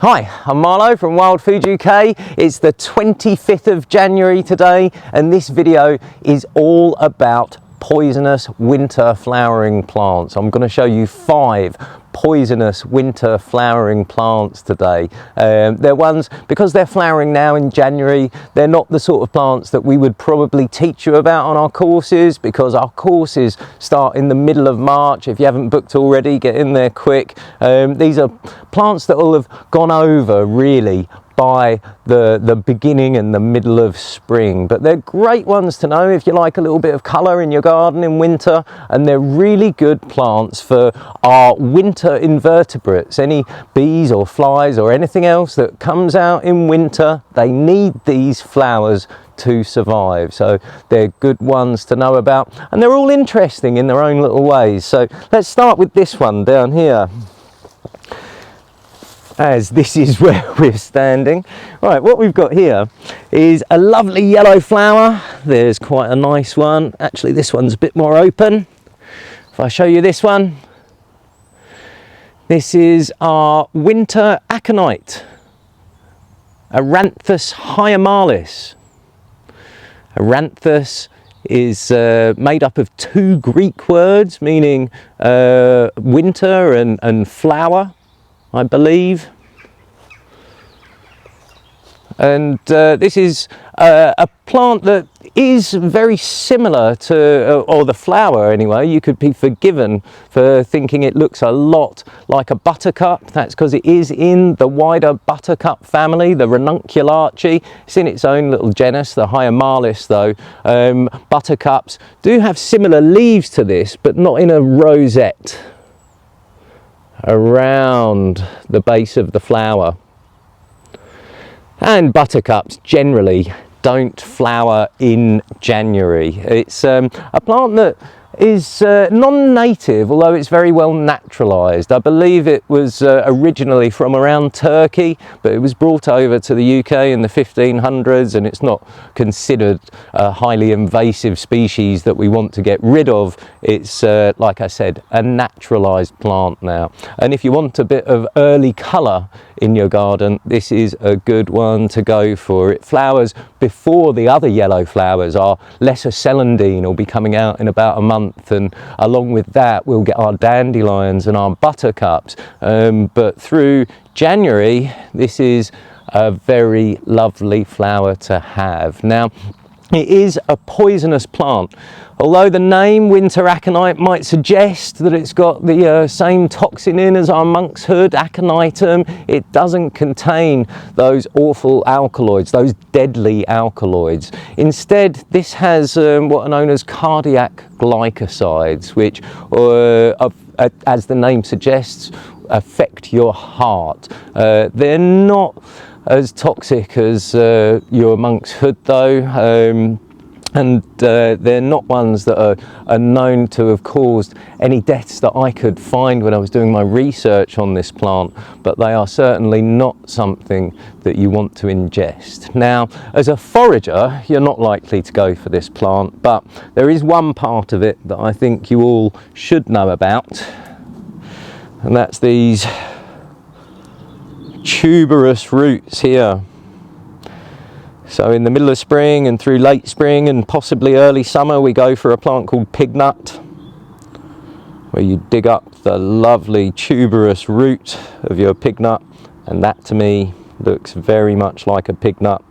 Hi, I'm Marlo from Wild Food UK. It's the 25th of January today, and this video is all about poisonous winter flowering plants. I'm going to show you 5 poisonous winter flowering plants today. They're ones, because they're flowering now in January, they're not the sort of plants that we would probably teach you about on our courses, because our courses start in the middle of March. If you haven't booked already, get in there quick. These are plants that will have gone over really by the beginning and the middle of spring, but they're great ones to know if you like a little bit of colour in your garden in winter, and they're really good plants for our winter invertebrates. Any bees or flies or anything else that comes out in winter, they need these flowers to survive, so they're good ones to know about, and they're all interesting in their own little ways. So let's start with this one down here, as this is where we're standing. Right, what we've got here is a lovely yellow flower. There's quite a nice one. Actually, this one's a bit more open. If I show you this one, this is our winter aconite, Aranthus hyemalis. Aranthus is made up of 2 Greek words meaning winter and flower, I believe. And this is a plant that is very similar to, or the flower anyway, you could be forgiven for thinking it looks a lot like a buttercup. That's because it is in the wider buttercup family, the Ranunculaceae. It's in its own little genus, the hyemalis though. Buttercups do have similar leaves to this, but not in a rosette around the base of the flower. And buttercups generally don't flower in January. It's a plant that is non-native, although it's very well naturalised. I believe it was originally from around Turkey, but it was brought over to the UK in the 1500s, and it's not considered a highly invasive species that we want to get rid of. It's, like I said, a naturalised plant now. And if you want a bit of early colour in your garden, this is a good one to go for. It flowers before the other yellow flowers. Our lesser celandine will be coming out in about a month, and along with that we'll get our dandelions and our buttercups, but through January this is a very lovely flower to have. Now, it is a poisonous plant. Although the name winter aconite might suggest that it's got the same toxin in as our monkshood aconitum, it doesn't contain those awful alkaloids, those deadly alkaloids. Instead, this has what are known as cardiac glycosides, which, as the name suggests, affect your heart. They're not as toxic as your monkshood though, and they're not ones that are known to have caused any deaths that I could find when I was doing my research on this plant, but they are certainly not something that you want to ingest. Now, as a forager, you're not likely to go for this plant, but there is one part of it that I think you all should know about, and that's these tuberous roots here. So in the middle of spring and through late spring and possibly early summer, we go for a plant called pignut, where you dig up the lovely tuberous root of your pignut, and that to me looks very much like a pignut,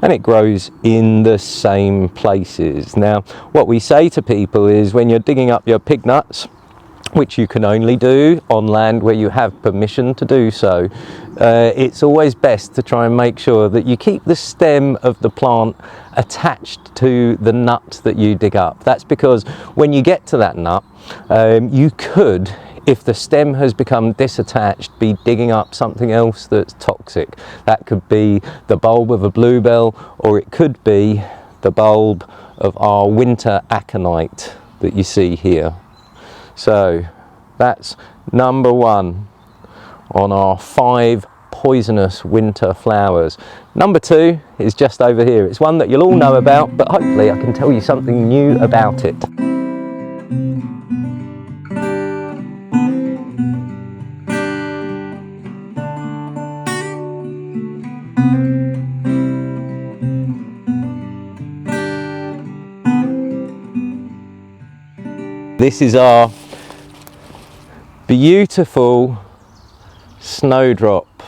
and it grows in the same places. Now, what we say to people is, when you're digging up your pignuts, which you can only do on land where you have permission to do so, it's always best to try and make sure that you keep the stem of the plant attached to the nut that you dig up. That's because when you get to that nut, you could, if the stem has become disattached, be digging up something else that's toxic. That could be the bulb of a bluebell, or it could be the bulb of our winter aconite that you see here. So that's number 1 on our 5 poisonous winter flowers. Number 2 is just over here. It's one that you'll all know about, but hopefully I can tell you something new about it. this is our beautiful snowdrop.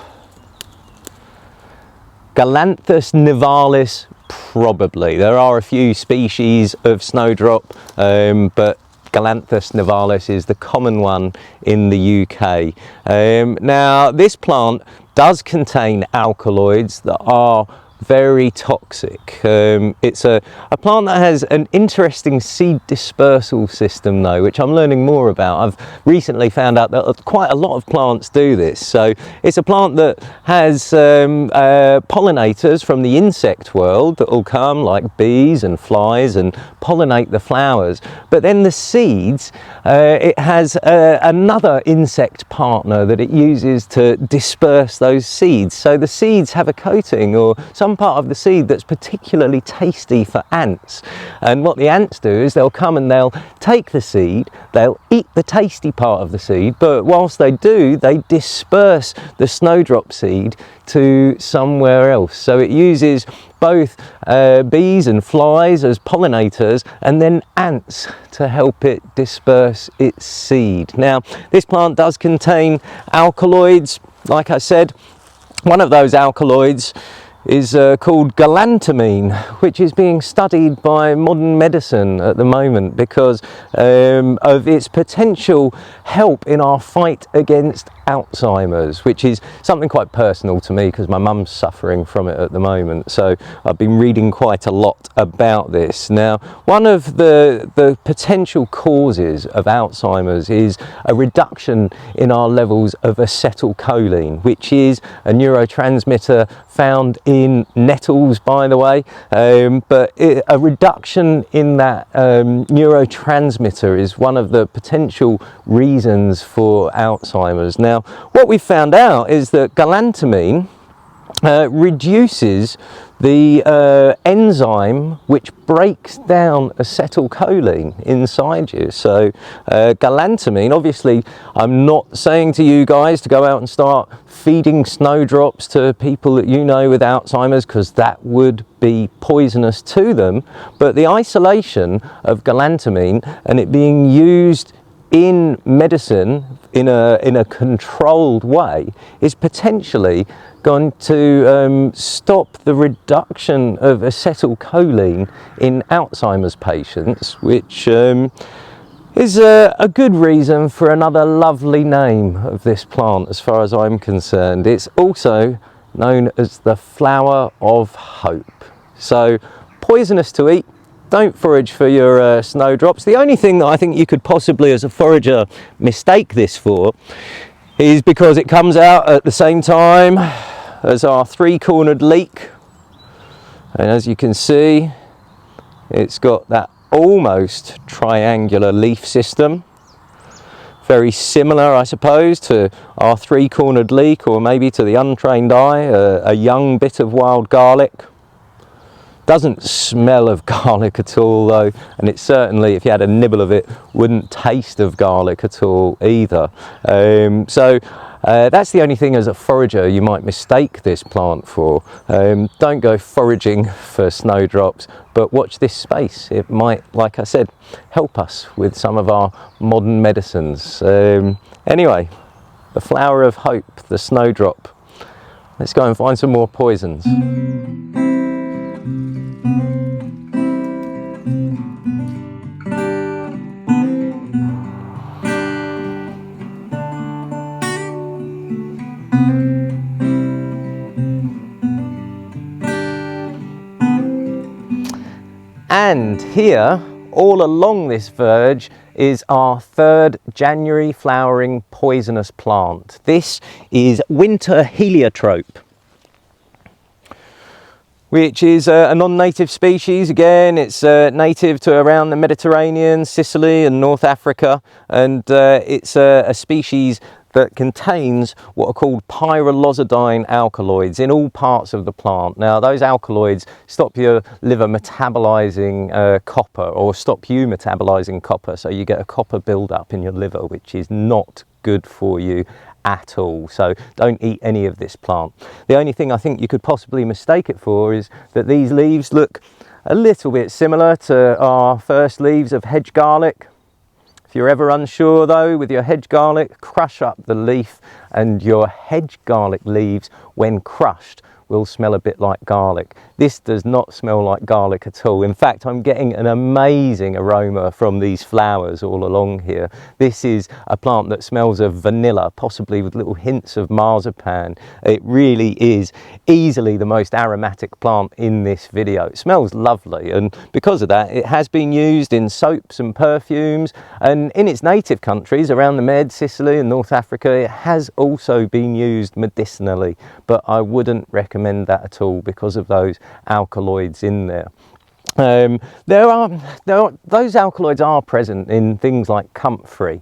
Galanthus nivalis, probably. There are a few species of snowdrop, but Galanthus nivalis is the common one in the UK. Now, this plant does contain alkaloids that are very toxic. It's a plant that has an interesting seed dispersal system though, which I'm learning more about. I've recently found out that quite a lot of plants do this. So it's a plant that has pollinators from the insect world that will come, like bees and flies, and pollinate the flowers. But then the seeds, it has another insect partner that it uses to disperse those seeds. So the seeds have a coating or some part of the seed that's particularly tasty for ants, and what the ants do is they'll come and they'll take the seed, they'll eat the tasty part of the seed, but whilst they do, they disperse the snowdrop seed to somewhere else. So it uses both bees and flies as pollinators, and then ants to help it disperse its seed. Now, this plant does contain alkaloids. Like I said, one of those alkaloids is called galantamine, which is being studied by modern medicine at the moment because of its potential help in our fight against Alzheimer's, which is something quite personal to me because my mum's suffering from it at the moment. So I've been reading quite a lot about this. Now, one of the potential causes of Alzheimer's is a reduction in our levels of acetylcholine, which is a neurotransmitter found in nettles, by the way, but a reduction in that neurotransmitter is one of the potential reasons for Alzheimer's. Now, what we found out is that galantamine reduces the enzyme which breaks down acetylcholine inside you. So galantamine, obviously I'm not saying to you guys to go out and start feeding snowdrops to people that you know with Alzheimer's, because that would be poisonous to them, but the isolation of galantamine and it being used in medicine in a controlled way is potentially going to stop the reduction of acetylcholine in Alzheimer's patients, which is a good reason for another lovely name of this plant as far as I'm concerned. It's also known as the flower of hope. So poisonous to eat. Don't forage for your snowdrops. The only thing that I think you could possibly as a forager mistake this for is because it comes out at the same time as our three-cornered leek, and as you can see it's got that almost triangular leaf system, very similar I suppose to our three-cornered leek, or maybe to the untrained eye a young bit of wild garlic. Doesn't smell of garlic at all though, and it certainly, if you had a nibble of it, wouldn't taste of garlic at all either. That's the only thing as a forager you might mistake this plant for. Don't go foraging for snowdrops, but watch this space. It might, like I said, help us with some of our modern medicines. Anyway, the flower of hope, the snowdrop. Let's go and find some more poisons. And here, all along this verge, is our third January flowering poisonous plant. This is winter Heliotrope, which is a non-native species. Again, it's native to around the Mediterranean, Sicily and North Africa, and it's a species that contains what are called pyrrolizidine alkaloids in all parts of the plant. Now, those alkaloids stop your liver metabolizing copper, or stop you metabolizing copper, so you get a copper buildup in your liver, which is not good for you at all. So don't eat any of this plant. The only thing I think you could possibly mistake it for is that these leaves look a little bit similar to our first leaves of hedge garlic. If you're ever unsure though, with your hedge garlic, crush up the leaf, and your hedge garlic leaves, when crushed, will smell a bit like garlic. This does not smell like garlic at all. In fact, I'm getting an amazing aroma from these flowers all along here. This is a plant that smells of vanilla, possibly with little hints of marzipan. It really is easily the most aromatic plant in this video. It smells lovely, and because of that, it has been used in soaps and perfumes, and in its native countries around the Med, Sicily and North Africa, it has also been used medicinally, but I wouldn't recommend that at all because of those alkaloids in there. Those alkaloids are present in things like comfrey,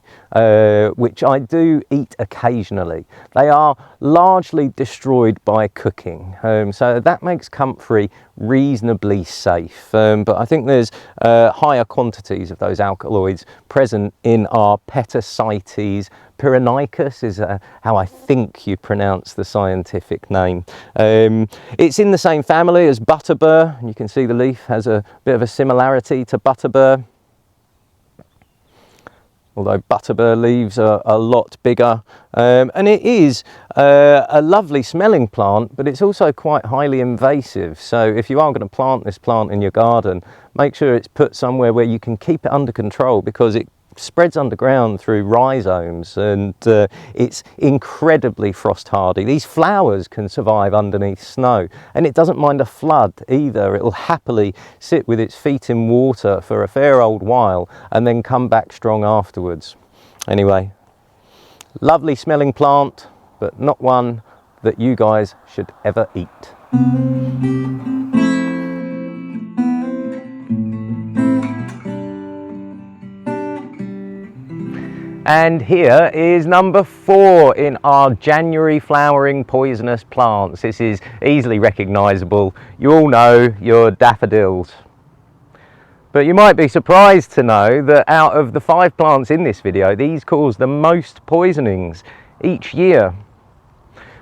which I do eat occasionally. They are largely destroyed by cooking, so that makes comfrey reasonably safe, but I think there's higher quantities of those alkaloids present in our Petacites pyrenicus is how I think you pronounce the scientific name. It's in the same family as butterbur, and you can see the leaf has a bit of a similarity to butterbur, although butterbur leaves are a lot bigger, and it is a lovely smelling plant, but it's also quite highly invasive. So if you are going to plant this plant in your garden, make sure it's put somewhere where you can keep it under control, because it spreads underground through rhizomes, and it's incredibly frost hardy. These flowers can survive underneath snow, and it doesn't mind a flood either. It'll happily sit with its feet in water for a fair old while and then come back strong afterwards. Anyway, lovely smelling plant, but not one that you guys should ever eat. And here is number 4 in our January flowering poisonous plants. This is easily recognisable. You all know your daffodils. But you might be surprised to know that out of the 5 plants in this video, these cause the most poisonings each year.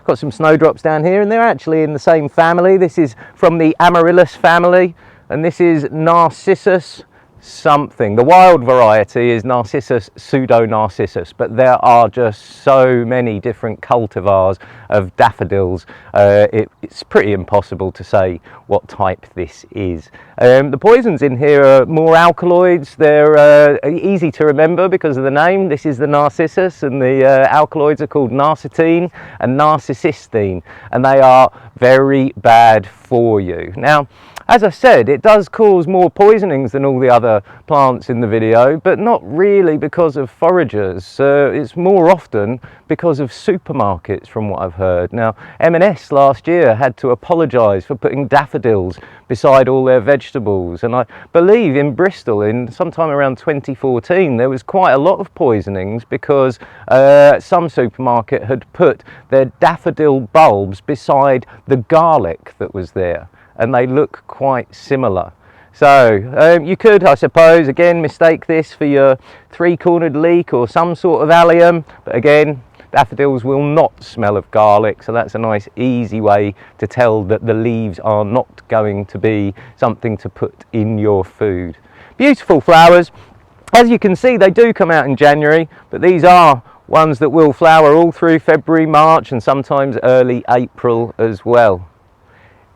Got some snowdrops down here, and they're actually in the same family. This is from the Amaryllis family, and this is Narcissus something. The wild variety is Narcissus pseudo-narcissus, but there are just so many different cultivars of daffodils. It's pretty impossible to say what type this is. The poisons in here are more alkaloids. They're easy to remember because of the name. This is the Narcissus, and the alkaloids are called narcitine and narcissistine, and they are very bad for you. Now, as I said, it does cause more poisonings than all the other plants in the video, but not really because of foragers. It's more often because of supermarkets, from what I've heard. Now, M&S last year had to apologise for putting daffodils beside all their vegetables, and I believe in Bristol in sometime around 2014 there was quite a lot of poisonings because some supermarket had put their daffodil bulbs beside the garlic that was there, and they look quite similar. So you could, I suppose, again mistake this for your 3-cornered leek or some sort of allium, but again, daffodils will not smell of garlic, so that's a nice easy way to tell that the leaves are not going to be something to put in your food. Beautiful flowers. As you can see, they do come out in January, but these are ones that will flower all through February, March, and sometimes early April as well.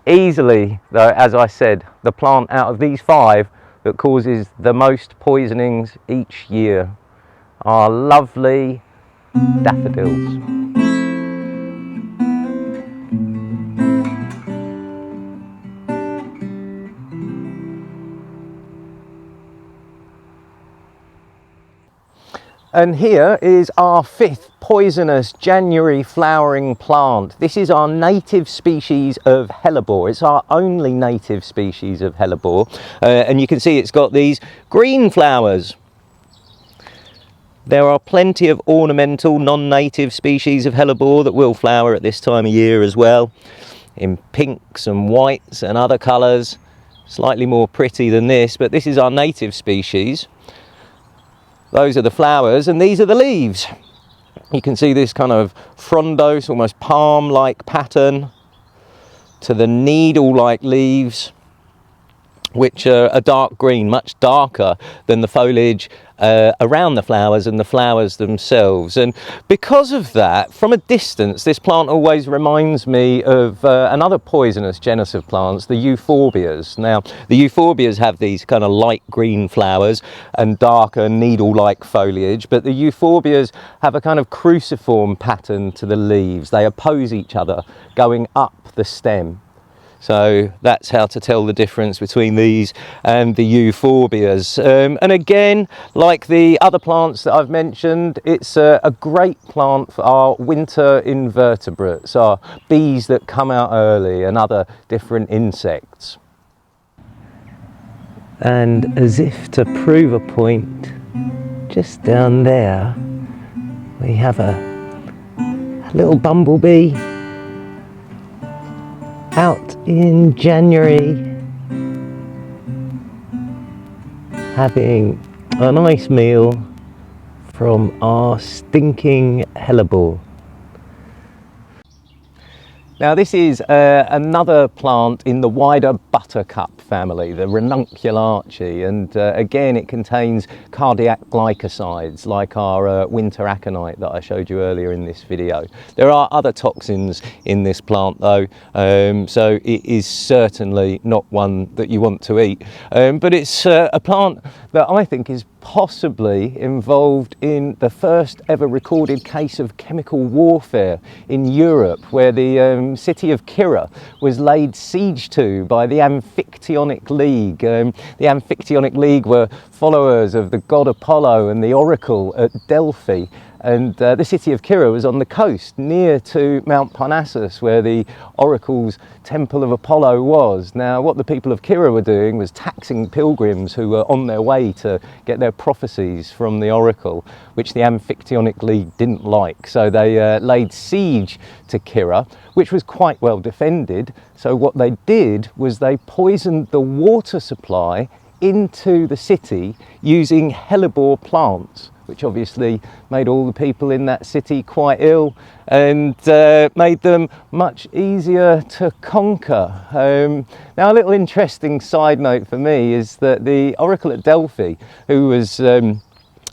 Easily, though, as I said, the plant out of these 5 that causes the most poisonings each year are lovely daffodils. And here is our 5th poisonous January flowering plant. This is our native species of Hellebore. It's our only native species of Hellebore, and you can see it's got these green flowers. There are plenty of ornamental non-native species of Hellebore that will flower at this time of year as well, in pinks and whites and other colours, slightly more pretty than this, but this is our native species. Those are the flowers, and these are the leaves. You can see this kind of frondose, almost palm-like pattern to the needle-like leaves, which are a dark green, much darker than the foliage around the flowers and the flowers themselves. And because of that, from a distance, this plant always reminds me of another poisonous genus of plants, the euphorbias. Now, the euphorbias have these kind of light green flowers and darker needle-like foliage, but the euphorbias have a kind of cruciform pattern to the leaves. They oppose each other going up the stem. So that's how to tell the difference between these and the euphorbias. And again, like the other plants that I've mentioned, it's a great plant for our winter invertebrates, our bees that come out early and other different insects. And as if to prove a point, just down there we have a little bumblebee out in January having a nice meal from our stinking Hellebore. Now this is another plant in the wider buttercup family, the Ranunculaceae, and again it contains cardiac glycosides like our winter aconite that I showed you earlier in this video. There are other toxins in this plant though, so it is certainly not one that you want to eat, but it's a plant that I think is possibly involved in the first ever recorded case of chemical warfare in Europe, where the city of Kira was laid siege to by the Amphictyonic League. The Amphictyonic League were followers of the god Apollo and the oracle at Delphi, and the city of Kira was on the coast near to Mount Parnassus, where the oracle's temple of Apollo was. Now what the people of Kira were doing was taxing pilgrims who were on their way to get their prophecies from the oracle, which the Amphictyonic League didn't like. So they laid siege to Kira, which was quite well defended. So what they did was they poisoned the water supply into the city using Hellebore plants, which obviously made all the people in that city quite ill and made them much easier to conquer. Now a little interesting side note for me is that the oracle at Delphi, who was a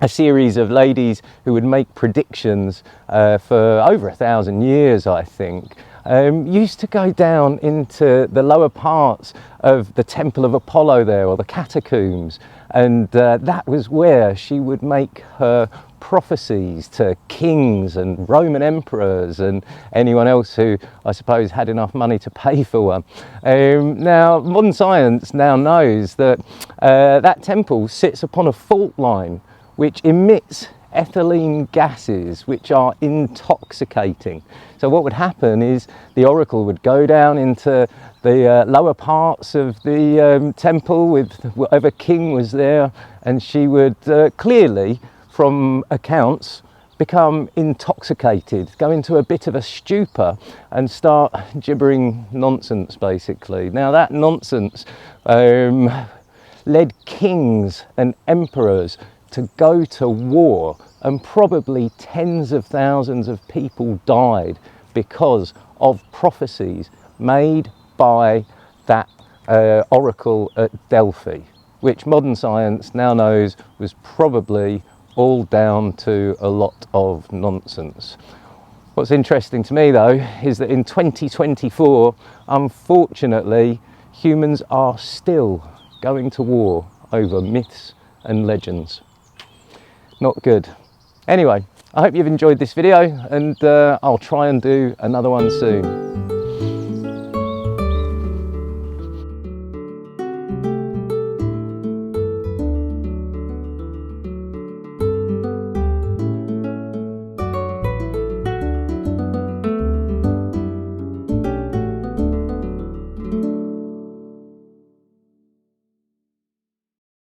series of ladies who would make predictions for over 1,000 years, I think, used to go down into the lower parts of the temple of Apollo there, or the catacombs, and that was where she would make her prophecies to kings and Roman emperors and anyone else who I suppose had enough money to pay for one. Now modern science now knows that that temple sits upon a fault line which emits ethylene gases which are intoxicating. So what would happen is the oracle would go down into the lower parts of the temple with whatever king was there, and she would clearly, from accounts, become intoxicated, go into a bit of a stupor and start gibbering nonsense basically. Now that nonsense led kings and emperors to go to war, and probably tens of thousands of people died because of prophecies made by that oracle at Delphi, which modern science now knows was probably all down to a lot of nonsense. What's interesting to me though is that in 2024, unfortunately, humans are still going to war over myths and legends. Not good. Anyway, I hope you've enjoyed this video, and I'll try and do another one soon.